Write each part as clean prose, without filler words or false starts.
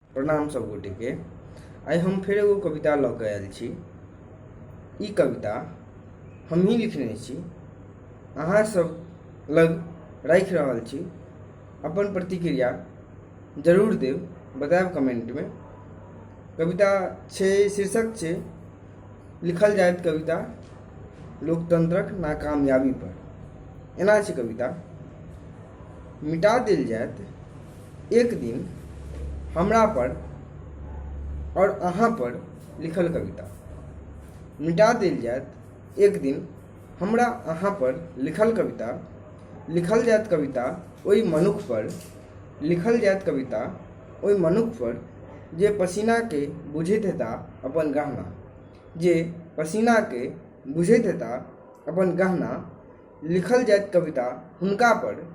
प्रणाम सब गोटे के। आइ हम फिर एगो कविता लऽ कऽ आयल छी। ई कविता हम ही लिखने छी, अहाँ सब लग राखि रहल छी। अपन प्रतिक्रिया जरूर देब, बतायब कमेंट में। कविता छै, शीर्षक छै लिखल जायत कविता लोकतंत्रक नाकामयाबी पर। एना छै कविता। मिटा देल जायत एक दिन हमरा पर और अहाँ पर लिखल कविता। मिटा देल जायत एक दिन हमरा अहाँ पर लिखल कविता। लिखल जायत कविता ओहि मनुख पर, लिखल जायत कविता ओहि मनुख पर जे पसीना के बुझैत हेता अपन गहना, जे पसीना के बुझैत हेता अपन गहना। लिखल जायत कविता हुनका पर,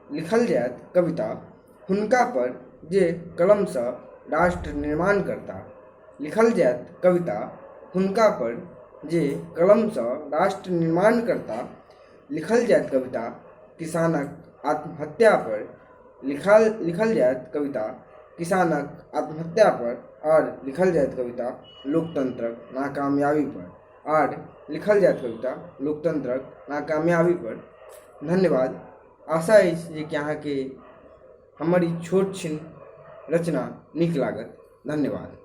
लिखल जायत कविता हुनका पर जे कलमसँ राष्ट्र निर्माण करता। लिखल जायत कविता हुनका पर जे कलमसँ राष्ट्र निर्माण करता। लिखल जायत कविता किसानक आत्महत्या पर, लिखल जायत कविता किसानक आत्महत्या पर, और लिखल जायत कविता लोकतंत्रक नाकामयाबी पर, और लिखल जायत कविता लोकतंत्रक नाकामयाबी पर। धन्यवाद। आशा अछि जे कि अहाँके हमर ई छोट छिन रचना नीक लागत। धन्यवाद।